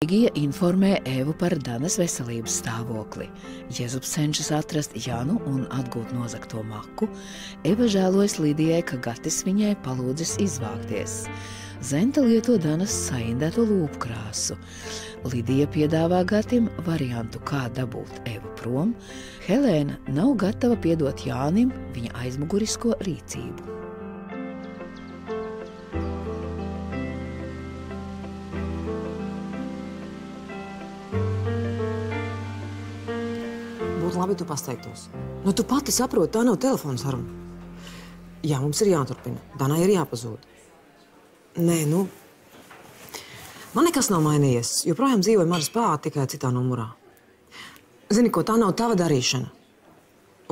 Ligija informē Evu par Danas veselības stāvokli. Jēzus cenšas atrast Janu un atgūt nozagto maku. Eva žēlojas Lidijai, ka Gatis viņai palūdzis izvākties. Zenta lieto Danas saindēto lūpkrāsu. Lidija piedāvā Gatim variantu, kā dabūt Evu prom. Helēna nav gatava piedot Jānim viņa aizmugurisko rīcību. Būtu labi, tu pasteiktos. Nu, tu pati saproti, tā nav telefona saruna. Jā, mums ir jāturpina. Danai ir jāpazūd. Nē, nu... Man nekas nav mainījies. Joprojām dzīvoja manas pāta, tikai citā numurā. Zini, ko, tā nav tava darīšana.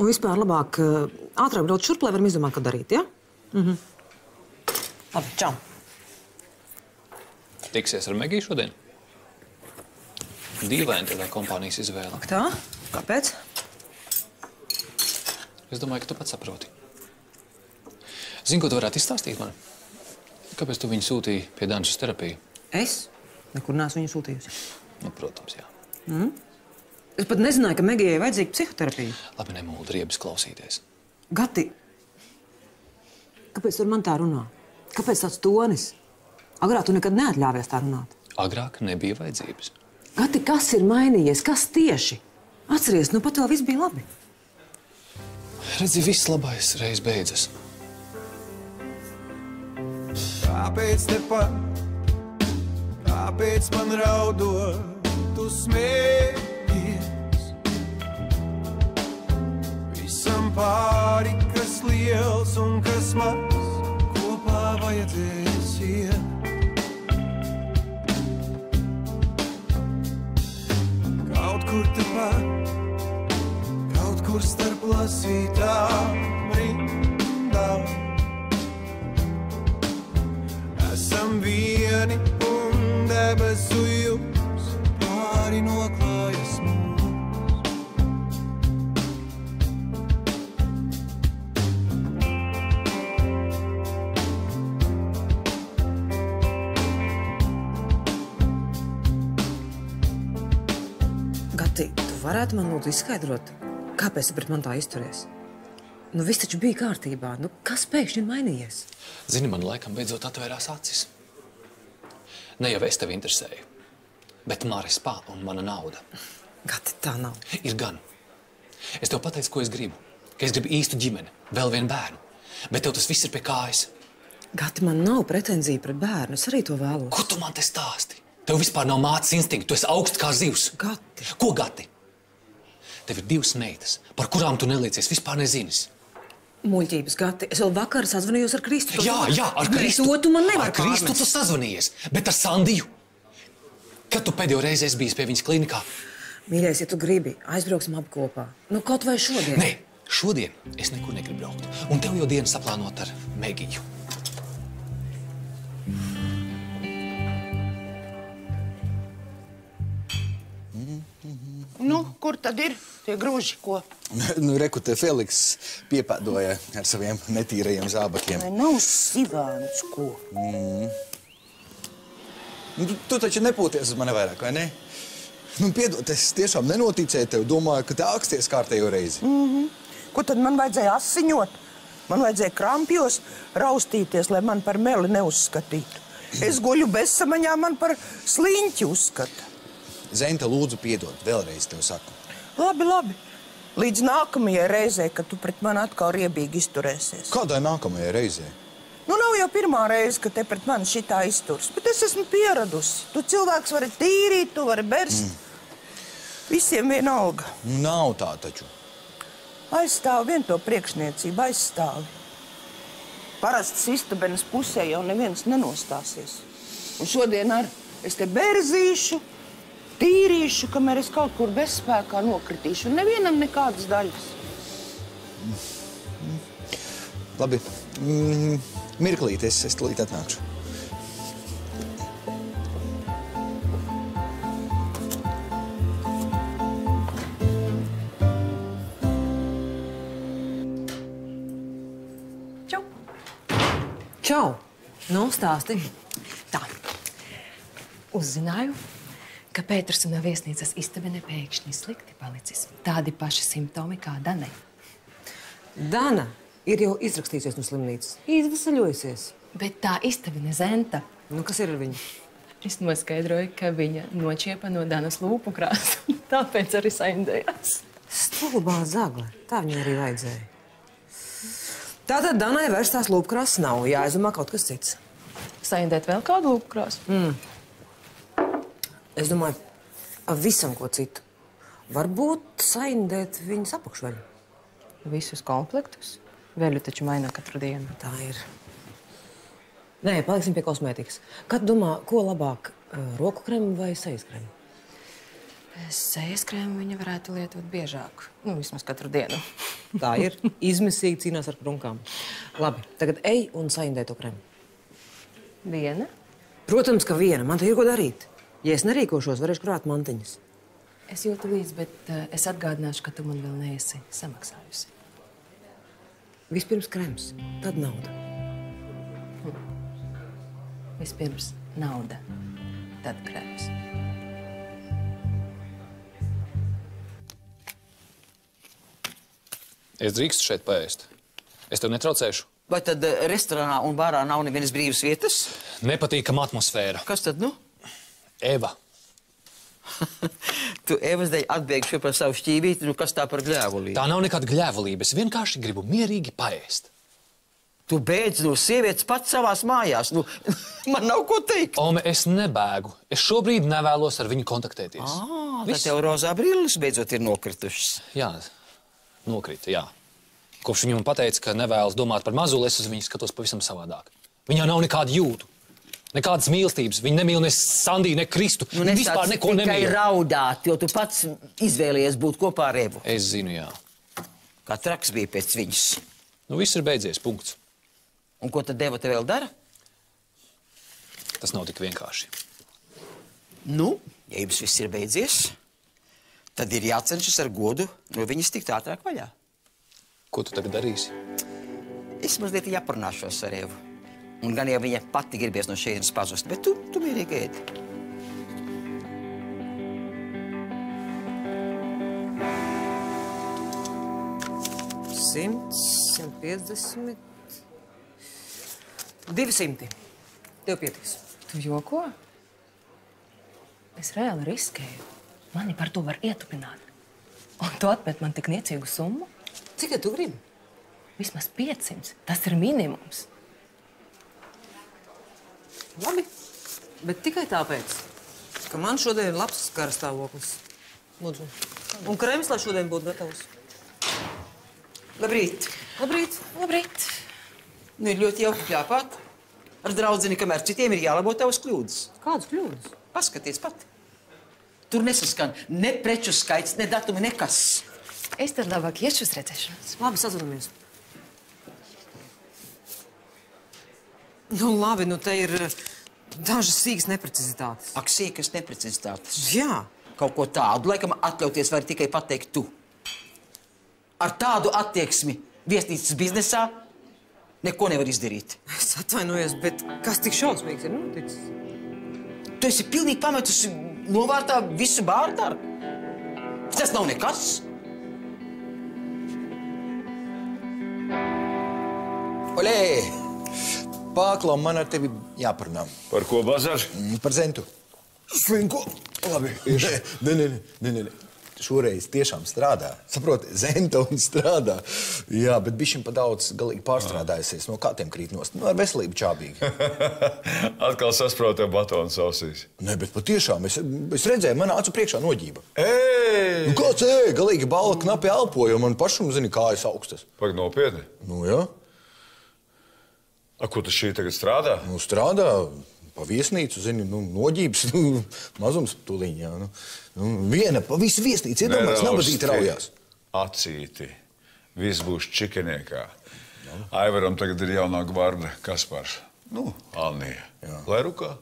Un vispār labāk ātrāk brauc šurp, lai varam izdomāt, ko darīt, ja? Labi, čau. Tiksies ar Megiju šodien? Dīvaini tādā kompānijas izvēle. Ak tā? Kāpēc? Es domāju, ka tu pats saproti. Zini, ko tu varētu izstāstīt man? Kāpēc tu viņu sūtīji pie Danas uz terapiju? Es? Nekur neesmu viņu sūtījusi. Nu, protams, jā. Es pat nezināju, ka Megijai vajadzīga psihoterapija. Labi, nemūld riebas klausīties. Gati, kāpēc tu ar man tā runā? Kāpēc tāds tonis? Agrāk tu nekad neatļāvies tā runāt. Agrāk nebija vajadzības. Gati, kas ir mainījies? Kas tieši? Atceries, nu pat vēl viss bija labi. Redzi, viss labais reiz beidzas. Kāpēc tepat, kāpēc man raudot, tu smējies? Visam pāri, kas liels un kas maz, kopā vajadzēs iet. Kaut kur tepat, kaut kur starp lasītām rindām. Esam vieni un debesu jums pāri noklājas mums. Gati, tu varētu man lūdzu izskaidrot, kāpēc tu pret man tā izturies? Nu, viss taču bija kārtībā. Nu, kas pēkšņi ir mainījies? Zini, man laikam beidzot atvērās acis. Ne jau es tevi interesēju, bet Māris Pā un mana nauda. Gati, tā nav. Ir gan. Es tev pateicu, ko es gribu. Ka es gribu īstu ģimeni, vēl vienu bērnu. Bet tev tas viss ir pie kājas. Gati, man nav pretenzija pret bērnu. Es arī to vēlos. Ko tu man te stāsti? Tev vispār nav mātes instinktu. Tu esi augsts kā zivs. Gati. Ko, Gati? Tev ir divas meitas, par kurām tu neliecies, vispār nezinis. Muļķības, Gati. Es vēl vakar sazvanījos ar Kristu. Jā, ar Kristu. To tu man nevar ar Kristu tu sazvanījies, bet ar Sandiju. Kad tu pēdējo reizi esi bijis pie viņas klinikā? Mīļais, ja tu gribi, aizbrauksim abi kopā. Nu, kaut vai šodien. Nē, šodien es nekur negribu braukt. Un tev jau dienu saplānot ar Megiju. Nu, kur tad ir tie grūži, ko? Nu, reku, te Feliks piepēdoja ar saviem netīrajiem zābakiem. Vai nav Sivāns, ko? Nu, tu taču nepūties uz mani vairāk, vai ne? Nu, piedod, es tiešām nenoticēju tev, domāju, ka te aksties kārtējo reizi. Ko tad man vajadzēja asiņot? Man vajadzēja krampjos raustīties, lai man par meli neuzskatītu. Es guļu bezsamaņā, man par sliņķi uzskata. Zenta, lūdzu, piedod, vēlreiz tev saku. Labi, labi. Līdz nākamajai reizē, kad tu pret mani atkal riebīgi izturēsies. Kādai nākamajai reizē? Nu, nav jau pirmā reize, ka te pret mani šitā izturs, bet es esmu pieradusi. Tu cilvēks vari tīrīt, tu vari berst. Visiem vienalga. Nav tā taču. Aizstāvi vien to priekšniecību, aizstāvi. Parasti istabenes pusē jau neviens nenostāsies. Un šodien ar es te berzīšu, tīrīšu, kamēr es kaut kur bezspēkā nokritīšu. Un nevienam nekādas daļas. Labi. Mirklīt, es tūlīt atnākšu. Čau. Čau. Nu, stāsti. Tā. Uzzināju, ka Pēters un viesnīcas istabene pēkšņi slikti palicis. Tādi paši simptomi kā Danai. Dana ir jau izrakstījusies no slimnīcas. Izvesaļojusies. Bet tā istabene Zenta. Nu, kas ir ar viņu? Es noskaidroju, ka viņa nočiepa no Danas lūpu krāsu. Tāpēc arī saindējās. Stulbā zagle. Tā viņai arī vajadzēja. Tātad Danai vairs tās lūpkrāsas nav. Jāizdomā kaut kas cits. Saindēt vēl kādu lūpu krāsu? Es domāju, ar visam ko citu. Varbūt saindēt viņas apakšveļu. Visus komplektus? Veļu taču maina katru dienu. Tā ir. Nē, paliksim pie kosmētikas. Kad domā, ko labāk, roku kremu vai sejas kremu? Sejas krēmu viņa varētu lietot biežāk. Nu, vismaz katru dienu. Tā ir. Izmisīgi cīnās ar krunkām. Labi, tagad ej un saindē to kremu. Viena? Protams, ka viena. Man te ir ko darīt. Ja es nerīkošos, varēšu krāt mantiņas. Es jūtu līdzi, bet es atgādināšu, ka tu man vēl neesi samaksājusi. Vispirms krems, tad nauda. Vispirms nauda, tad krems. Es drīkstu šeit paēst. Es tev netraucēšu. Vai tad restorānā un bārā nav nevienas brīvas vietas? Nepatīkama atmosfēra. Kas tad, nu? Eva. Tu Evas dēļ atbēgši par savu šķīvīti, nu kas tā par gļēvulību? Tā nav nekāda gļēvulība. Es vienkārši gribu mierīgi paēst. Tu beidz no sievietes pats savās mājās. Nu, man nav ko teikt. Ome, es nebēgu. Es šobrīd nevēlos ar viņu kontaktēties. Tad tev rozā brilles beidzot ir nokritušas. Jā, nokrita, jā. Kopš viņa man pateica, ka nevēlas domāt par mazuli, es uz viņu skatos pavisam savādāk. Viņā nav nekāda jūtu, nekādas mīlestības. Viņa nemīl ne Sandiju, ne Kristu. Nu, Viņa vispār neko nemīl. Tikai raudāt, jo tu pats izvēlējies būt kopā ar Evu. Es zinu, jā. Kā traks bija pēc viņas. Nu, viss ir beidzies, punkts. Un ko tad Eva te vēl dara? Tas nav tik vienkārši. Nu, ja jums viss ir beidzies, tad ir jācenšas ar godu no viņas tikt ātrāk vaļā. Ko tu tagad darīsi? Es mazliet jāparunāšos ar Evu. Un gan jau viņa pati gribies no šejienes pazust, bet tu mierīgi ēdi. Simts, 150, 200. Tev pietiks. Tu joko? Es reāli riskēju. Mani par to var ietupināt. Un tu atmet man tik niecīgu summu? Cik tu gribi? Vismaz 500. Tas ir minimums. Labi, bet tikai tāpēc, ka man šodien ir labs garastāvoklis. Lūdzu. Un krems, lai šodien būtu gatavs. Labrīt. Labrīt. Labrīt. Nu, ir ļoti jauki pļāpāt. Ar draudzeni, kamēr citiem ir jālabo tavas kļūdas. Kādas kļūdas? Paskaties pati. Tur nesaskan ne preču skaits, ne datumi, nekas. Es tad labāk iešu uz redzēšanos. Labi, sazinamies. Nu, labi, nu te ir dažas sīkas neprecizitātes. Ak, sīkas neprecizitātes. Jā. Kaut ko tādu, laikam, atļauties var tikai pateikt tu. Ar tādu attieksmi viesnīcas biznesā neko nevar izdarīt. Es atvainojos, bet kas tik šausmīgs ir noticis? Tu esi pilnīgi pametusi novārtā visu bārdarbu. Tas nav nekas. Oļē! Pāklau, man ar tevi jāparunā. Par ko bazar? Par Zentu. Slinko. Labi. Nē. Šoreiz tiešām strādā. Saproti, Zenta un strādā. Jā, bet bišķiņ pa daudz galīgi pārstrādājusies. No kātiem krīt nost. Nu, ar veselību čābīgi. Atkal sasprāv tev batons ausīs. Nē, bet patiešām, es redzēju, man acu priekšā noģība. Ej! Nu, kāds galīgi bala knapi elpoja, man pašam, zini, kājas augstas. Pag nopietni? Nu, jā. A, ko tu šī tagad strādā? Nu, strādā. Pa viesnīcu, zini, noģības, mazums tūliņ, jā. Viena pa visu viesnīcu, iedomājas, nabadzīti raujās. Acīti. Viss būs čikeniekā. Aivaram tagad ir jaunā gvarda Kaspars. Nu, Alnija. Lai rukā.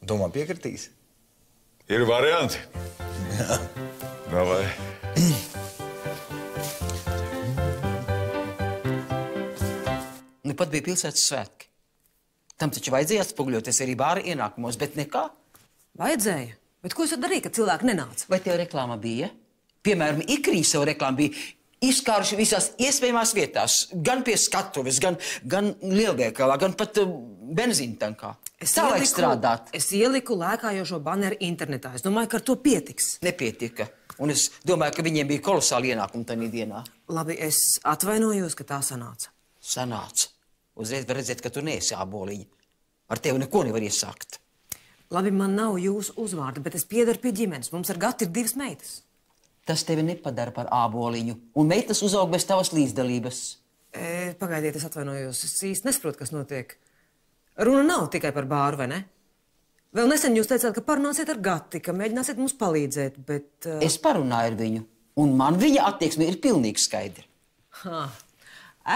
Domā, piekritīs? Ir varianti. Jā. Davai. Nu, pat bija pilsētas svētki. Tam taču vajadzēja atspoguļoties arī bāra ienākumos, bet nekā. Vajadzēja, Bet ko jūs darījāt, kad cilvēki nenāca? Vai tev reklāma bija? Piemēram, Ikrī savu reklāmu bija izkāruši visās iespējamās vietās. Gan pie skatuves, gan lielveikalā, gan pat benzīntankā. Tā vajag strādāt. Es ieliku lēkājošo baneru internetā. Es domāju, ka ar to pietiks. Nepietika. Un es domāju, ka viņiem bija kolosāli ienākumi tajā dienā. Labi, es atvainojos, ka tā sanāca. Sanāca. Uzreiz var redzēt, ka tu neesi āboliņa. Ar tevi neko nevar iesākt. Labi, man nav jūsu uzvārda, bet es piedaru pie ģimenes. Mums ar Gati ir 2 meitas. Tas tevi nepadara par āboliņu. Un meitas uzaug bez tavas līdzdalības. Pagaidiet, es atvainojos. Es īsti nesaprotu, kas notiek. Runa nav tikai par bāru, vai ne? Vēl nesen jūs teicāt, ka parunāsiet ar Gati, ka mēģināsiet mums palīdzēt, bet... Es parunāju ar viņu, un man viņa attieksme ir pilnīgi skaidra.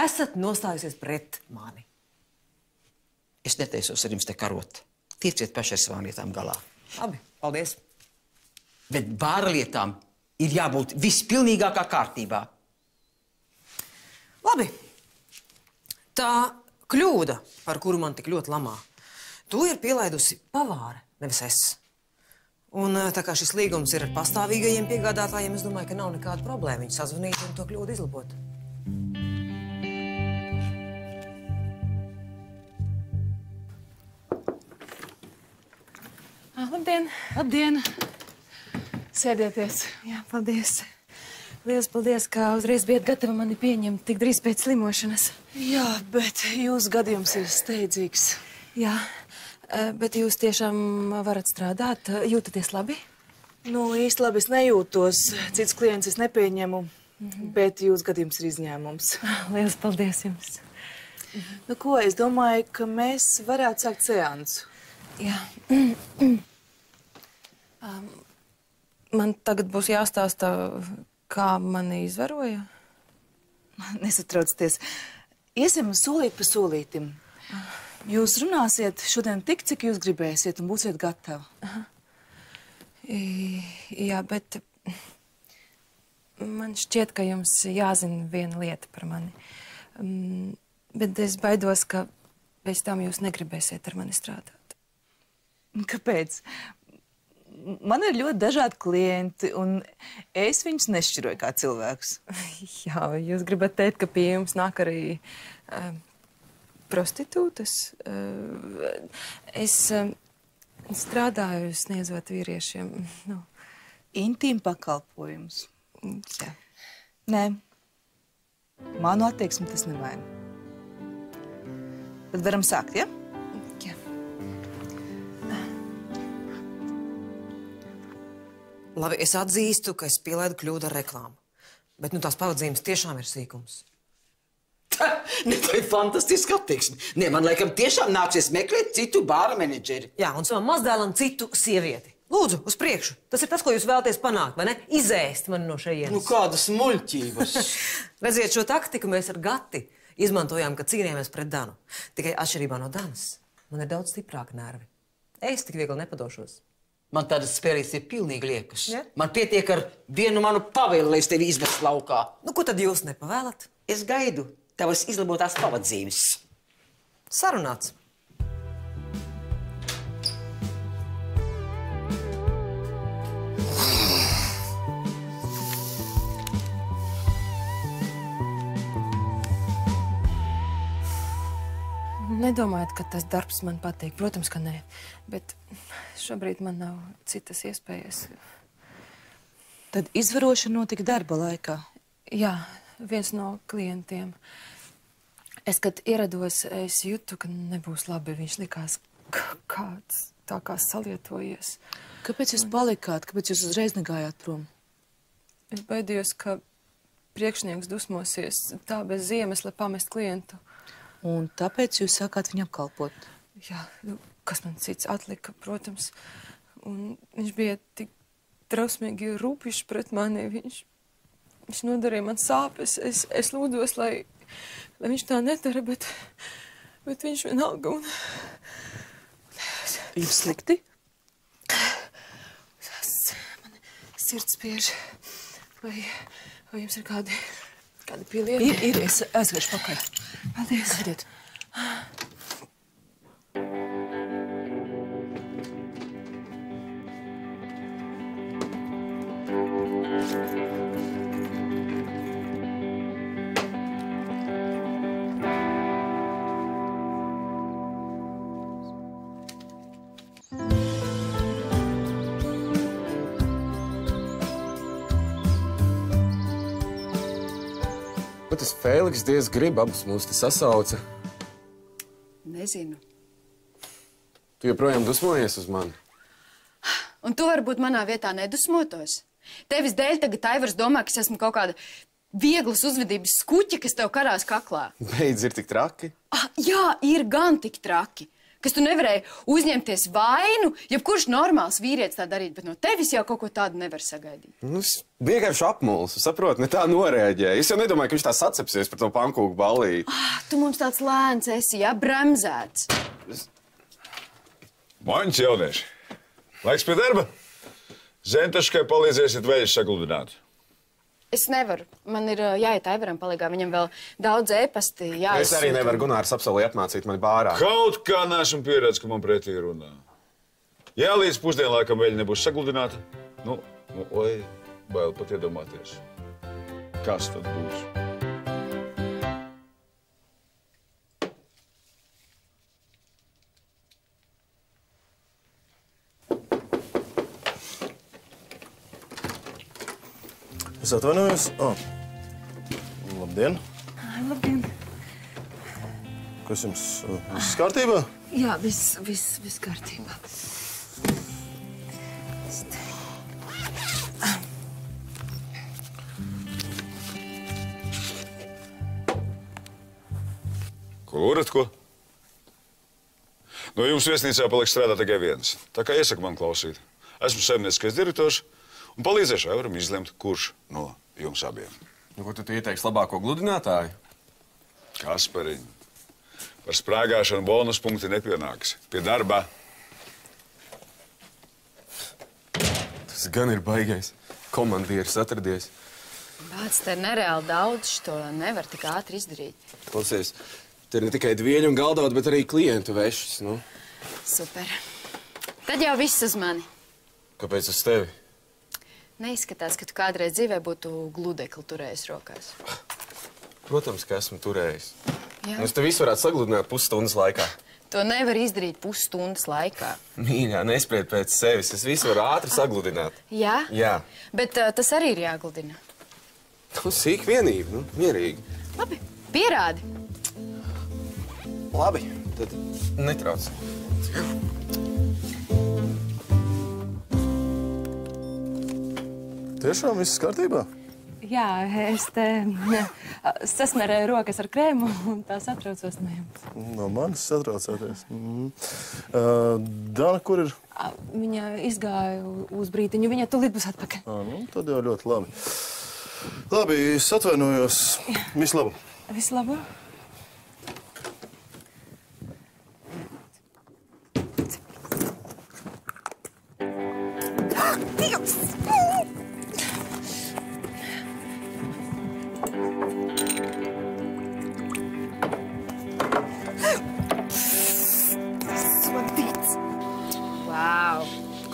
Esat nostājusies pret mani. Es netaisos ar jums te karot. Tieciet paši ar savām lietām galā. Labi, paldies. Bet bāra lietām ir jābūt vispilnīgākā kārtībā. Labi. Tā kļūda, par kuru man tik ļoti lamā, to ir pielaidusi pavāre, nevis es. Un tā kā šis līgums ir ar pastāvīgajiem piegādātājiem, es domāju, ka nav nekāda problēma viņu sazvanīt un to kļūdu izlabot. Labdien! Labdien! Sēdieties. Jā, paldies. Lielas paldies, ka uzreiz bijat gatavi mani pieņemt tik drīz pēc slimošanas. Jā, bet jūsu gadījums ir steidzīgs. Jā, bet jūs tiešām varat strādāt? Jūtaties labi? Nu, īsti labi es nejūtos. Cits klients es nepieņemu, bet jūsu gadījums ir izņēmums. Lielas paldies jums. Nu, ko, es domāju, ka mēs varētu sākt seansu. Jā. Man tagad būs jāstāsta, kā mani izvaroja? Nesatraucieties. Iesim solīt pa solītim. Jūs runāsiet šodien tik, cik jūs gribēsiet un būsiet gatavi. Jā, bet man šķiet, ka jums jāzina viena lieta par mani. Bet es baidos, ka pēc tam jūs negribēsiet ar mani strādāt. Kāpēc? Man ir ļoti dažādi klienti, un es viņus nešķiroju kā cilvēkus. Jā, jūs gribat teikt, ka pie jums nāk arī prostitūtas? Es strādāju sniedzot vīriešiem. Nu. Intīmu pakalpojumus? Jā. Nē. Manu attieksmi tas nevaina. Tad varam sākt, ja? Jā. Labi, es atzīstu, ka es pielaidu kļūdu ar reklāmu. Bet nu tās pavadzīmes tiešām ir sīkums. Ne, tā ir fantastiska attieksme. Ne, man laikam tiešām nāksies meklēt citu bāra menedžeri. Jā, un savam mazdēlam citu sievieti. Lūdzu, uz priekšu. Tas ir tas, ko jūs vēlaties panākt, vai ne? Izēst mani no šejienes. Nu, kādas muļķības. Redziet, šo taktiku mēs ar Gati izmantojām, kad cīnījāmies pret Danu. Tikai atšķirībā no Danas man ir daudz stiprāki nervi. Es tik viegli nepadošos. Man tādas spēlītes ir pilnīgi liekas. Ja? Man pietiek ar vienu manu pavēli, lai es tevi izvestu laukā. Nu, ko tad jūs nepavēlat? Es gaidu tavas izlabotās pavadzīmes. Sarunāts. Nedomājiet, ka tas darbs man patīk. Protams, ka nē. Bet šobrīd man nav citas iespējas. Tad izvarošana notika darba laikā? Jā, viens no klientiem. Es, kad ierados, es jūtu, ka nebūs labi. Viņš likās kāds tā kā salietojies. Kāpēc jūs palikāt? Kāpēc jūs uzreiz negājāt prom? Es baidījos, ka priekšnieks dusmosies tā bez iemesla pamest klientu. Un tāpēc jūs sākāt viņu apkalpot? Jā, nu, kas man cits atlika, protams. Un viņš bija tik trausmīgi rūpišs pret mani. Viņš nodarīja man sāpes. Es lūdos, lai viņš tā nedara, bet viņš vienalga. Jums slikti? Man sirds spiež. Vai jums ir kādi pielieti? Ir. Es aizvešu pakaļ. Paldies. Gaidiet. Tas Fēliks diez grib abus mūs te sasauca. Nezinu. Tu joprojām dusmojies uz mani? Un tu varbūt manā vietā nedusmotos. Tevis dēļ tagad Aivars domā, ka es esmu kaut kāda vieglas uzvedības skuķa, kas tev karās kaklā. Beidz, ir tik traki? Jā, ir gan tik traki. Kas tu nevarēji uzņemties vainu, jebkurš normāls vīrietis tā darīt, bet no tevis jau kaut ko tādu nevar sagaidīt. Nu, es vienkārši apmulsu, saproti, ne tā noreaģēju. Es jau nedomāju, ka viņš tā sacepsies par to pankūku ballīti. Tu mums tāds lēns esi, jā, bremzēts. Moņķis jaunieši. Laiks pie darba. Zentaškai palīdzēsiet veļus sagludināt. Es nevaru. Man ir jāiet Aivaram palīgā. Viņam vēl daudz ēpasti jāizsūta. Es arī nevaru Gunārs apsolīja apmācīt mani bārā. Kaut kā neesmu pieredzis, ka man pretī runā. Ja līdz pusdienlaikam veļa nebūs sagludināta, oi, bail pat iedomāties. Kas tad būs? Es atvainojos. Labdien. Labdien. Kas jums viss kārtībā? Jā, viss kārtībā. Ko lūrat, ko? No jums viesnīcā paliks strādā tikai viens. Tā kā iesaka man klausīt. Esmu saimnieciskais direktors un palīdzēšu Aivaram izlemt, kurš no jums abiem. Nu, ko tu ieteiksi labāko gludinātāju? Kaspariņ, par sprāgāšanu bonus punkti nepienāks. Pie darba. Tas gan ir baigais. Komandieris atradies. Bāc, te ir nereāli daudz, to nevar tik ātri izdarīt. Klausies, te ir ne tikai dvieļu un galdaut, bet arī klientu vešas, nu. Super. Tad jau viss uz mani. Kāpēc uz tevi? Neizskatās, ka tu kādreiz dzīvē būtu gludekli turējis rokās. Protams, ka esmu turējis. Jā. Es te visu varētu sagludināt pusstundas laikā. To nevar izdarīt pusstundas laikā. Mīļā, nespried pēc sevis. Es visu varu ātri sagludināt. Jā? Jā. Bet tas arī ir jāgludina. Nu, sīk vienība, nu, mierīgi. Labi, pierādi. Labi, tad netrauc. Tiešām viss kārtībā? Jā, es te sasmerēju rokas ar krēmu un tā satraucos no jums. No manis satraucāties. Dana, kur ir? Viņa izgāja uz brītiņu. Viņa tūlīt būs atpakaļ. Tad jau ļoti labi. Labi, es atvainojos. Visu labu. Visu labu.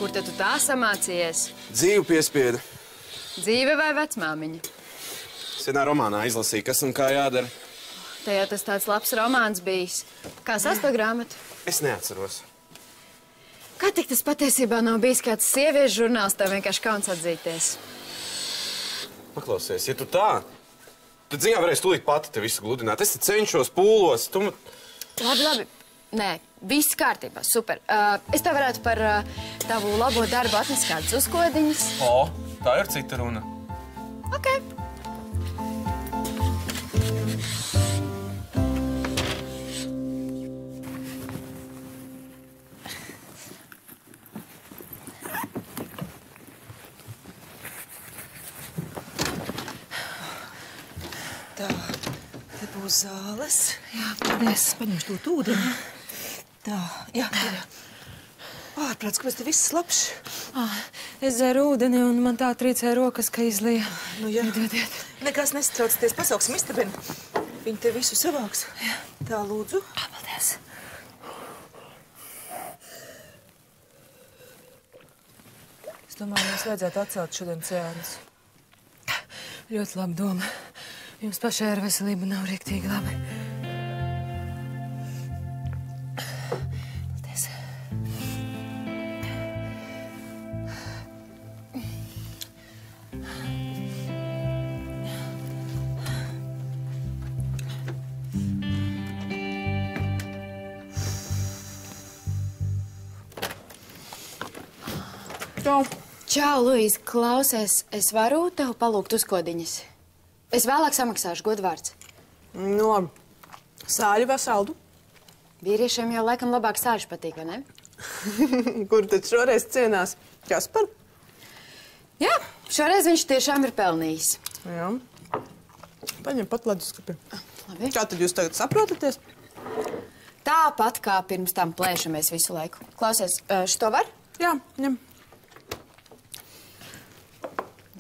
Kur tad tu tā samācījies? Dzīvu piespieda. Dzīve vai vecmāmiņa? Senā romānā izlasīja, kas un kā jādara. Te jau tas tāds labs romāns bijis. Kā sauc to grāmatu? Es neatceros. Kā tik tas patiesībā nav bijis kāds sieviešu žurnāls, tev vienkārši kauns atzīties? Paklausies, ja tu tā, tad ziņā varēs tūlīt pati te visu gludināt. Es te cenšos, pūlos, tu... Labi. Nē, viss kārtībā, super. Es tev varētu par tavu labo darbu atnest kādas uzkodiņas. O, tā ir cita runa. Ok. Tā, te būs zāles. Jā, paldies. Paņemšu to ūdeni. Tā, jā. Ārprāts, kāpēc te viss slapš? Es dzēru ūdeni un man tā trīcēja rokas, ka izlija. Nu, jā. Dodiet. Nekas nestraucieties, pasauksim istabeni. Viņi te visu savāks. Jā. Tā, lūdzu. Paldies. Es domāju, mums vajadzētu atcelt šodien ceānus. Ļoti labi doma. Jums pašai ar veselību nav riektīgi labi. Paldies. Čau. Čau, Luīz, klausies, es varu tev palūgt uzkodiņas? Es vēlāk samaksāšu, godvārds. Nu, labi. Sāļu vai saldu? Vīriešiem jau laikam labāk sāļš patīk, vai ne? Kur tad šoreiz cienās? Kaspar? Jā, šoreiz viņš tiešām ir pelnījis. Jā. Paņem pat leduskapi. Labi. Kā tad jūs tagad saprotaties? Tāpat kā pirms tam plēšamies visu laiku. Klausies, šito var? Jā, ņem.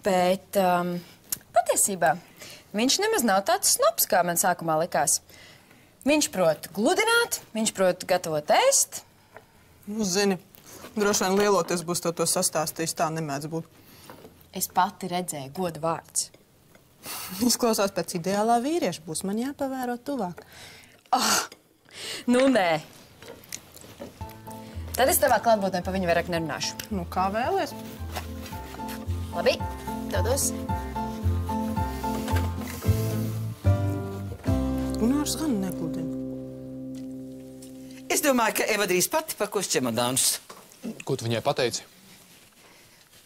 Bet patiesībā viņš nemaz nav tāds snobs, kā man sākumā likās. Viņš prot gludināt, viņš prot gatavot ēst. Nu, zini, droši vien lieloties būs to sastāstījis, tā nemēdz būt. Es pati redzēju, goda vārds. Izklausās pēc ideālā vīrieša, būs man jāpavēro tuvāk. Nu, nē. Tad es tavā klātbūtnē pa viņu vairāk nerunāšu. Nu, kā vēlies? Labi, dodos. Gunārs gan negludina. Es domāju, ka Eva drīz pati pakos čemodānus. Ko tu viņai pateici?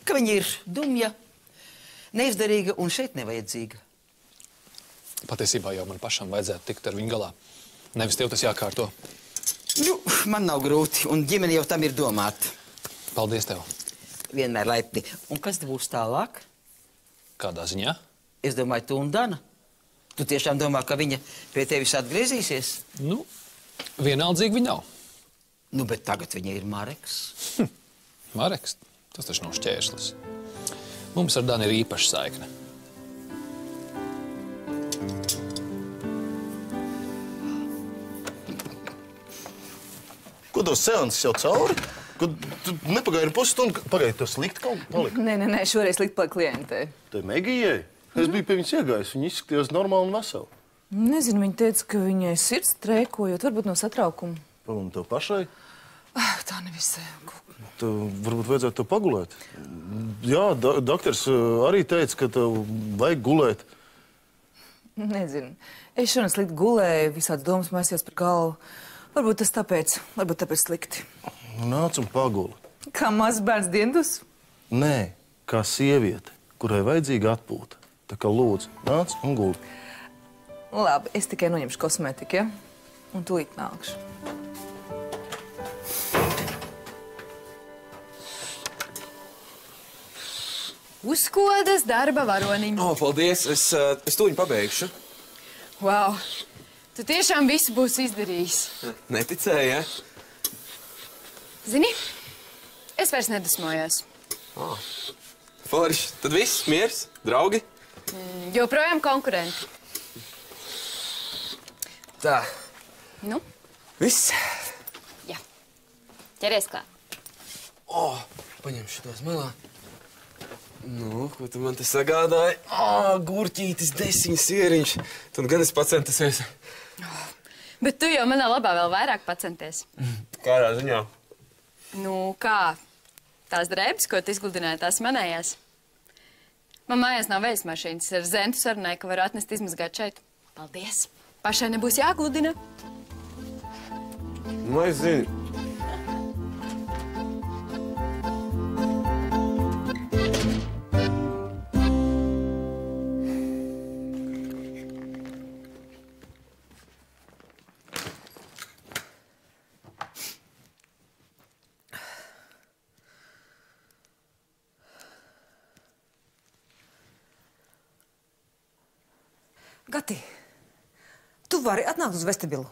Ka viņa ir dumja, neizdarīga un šeit nevajadzīga. Patiesībā jau man pašam vajadzētu tikt ar viņu galā. Nevis tev tas jākārto. Nu, man nav grūti, un ģimene jau tam ir domāta. Paldies tev. Vienmēr laipni. Un kas te būs tālāk? Kādā ziņā? Es domāju, tu un Dana. Tu tiešām domā, ka viņa pie tevis atgriezīsies? Nu, vienaldzīgi viņa nav. Nu, bet tagad viņa ir Mareks. Mareks? Tas taču nav šķērslis. Mums ar Danu ir īpaša saikne. Ko tos seanses jau cauri? Kad tu nepagaidi pusstundu, pagaidi, to slikti kaut palika? Nē, šoreiz slikti palika klientei. Tai Megijai? Es biju pie viņas iegājis, viņa izskatījās normāli un veseli. Nezinu, viņa teica, ka viņai sirds trēkojot, varbūt no satraukuma. Un tev pašai? Tā nevisai. Tev varbūt vajadzētu tev pagulēt. Jā, doktors arī teica, ka tev vajag gulēt. Nezinu. Es šodien slikti gulēju, visāds domas maisījās par galvu. Varbūt tas tāpēc slikti. Nāc un paguli. Kā mazs bērns diendus? Nē, kā sieviete, kurai vajadzīga atpūta. Tā kā lūdzu, nāc un guli. Labi, es tikai noņemšu kosmētiku, ja? Un tūlīt nākšu. Uzkodas darba varoniņu. Paldies, es tūņu pabeigšu. Wow, tu tiešām visu būsi izdarījis. Neticēji, ja? Zini, es vairs nedusmojos. Forši, tad viss, miers, draugi? Joprojām konkurenti. Tā. Nu? Viss? Jā. Ķeries klāt. Paņemšu tos malā. Nu, ko tu man te sagādāji? Gurķītis, desiņas, sieriņš. Tu gan esi pacentusies. Bet tu jau manā labā vēl vairāk pacenties. Kādā ziņā? Nu, kā? Tās drēbes, ko tu izgludināji, tās manējās. Man mājās nav vejas mašīnas. Ar Zentu sarunāju, ka varu atnest izmazgāt šeit. Paldies. Pašai nebūs jāgludina. Nu, es zinu. Gati, tu vari atnākt uz vestibilu?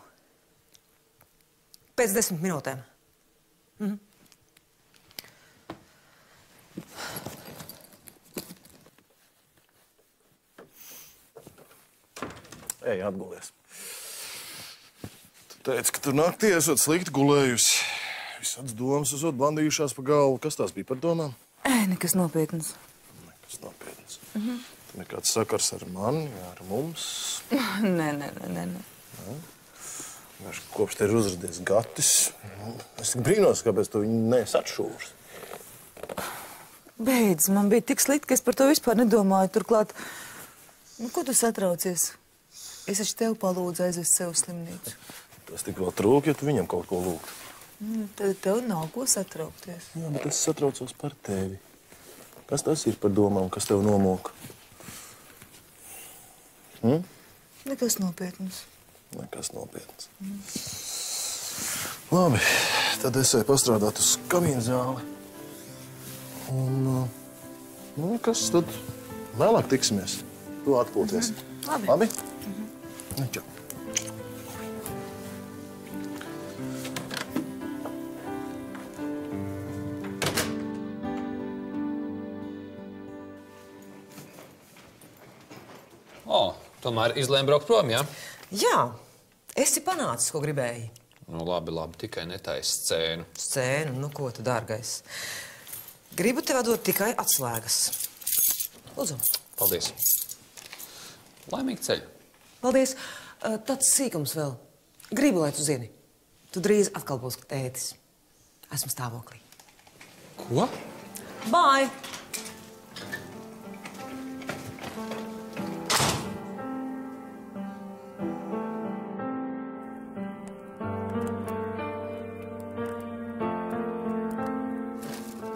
Pēc 10 minūtēm. Ej, atgulies. Tu teici, ka tu naktī esot slikti gulējusi. Visāds domas esot blandījušās pa galvu. Kas tās bija par domām? Nekas nopietns. Nekas nopietns. Nekāds sakars ar mani, ar mums. Nē. Kopš te ir uzradies Gatis. Es tik brīnos, kāpēc tu viņu neesi atšūrs. Beidz, man bija tik slikti, ka es par to vispār nedomāju. Turklāt, ko tu satraucies? Es taču tev palūdzu aizvest sev uz slimnīcu. Tas tik vēl trūk, ja tu viņam kaut ko lūgtu. Tad tev nav ko satraukties. Jā, bet es satraucos par tevi. Kas tas ir par domām, kas tev nomoka? Nekas nopietns. Nekas nopietns. Labi, tad es eju pastrādāt uz kamīnu zāli. Un kas tad vēlāk tiksimies? Tu atpūties. Labi? Čau. Tomēr izlēma braukt prom, jā? Jā, esi panācis, ko gribēji. Nu, labi, tikai netaisi scēnu. Scēnu? Nu, ko tu, dārgais? Gribu tev dot tikai atslēgas. Lūdzu. Paldies. Laimīgi ceļu. Paldies. Tāds sīkums vēl. Gribu, lai tu zini. Tu drīz atkal būsi tētis. Esmu stāvoklī. Ko? Bye!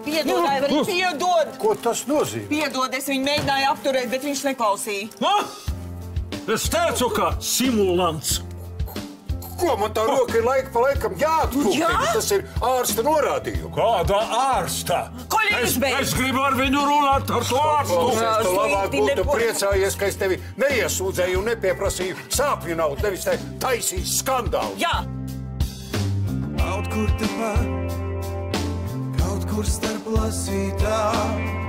Piedod, Aivari, piedod! Ko tas nozīmē? Piedod, es viņu mēģināju apturēt, bet viņš neklausīja. Es teicu, ka simulants. Ko man tā roka ir laika pa laikam jāatpūk? Jā? Tas ir ārsta norādījums. Kāda ārsta? Es gribu ar viņu runāt ar to ārstu. Es tu labāk būtu priecājies, ka es tevi neiesūdzēju un nepieprasīju sāpju naudu, nevis te taisīju skandālu. Jā! Kaut kur tepat, kaut kur starp lasītām.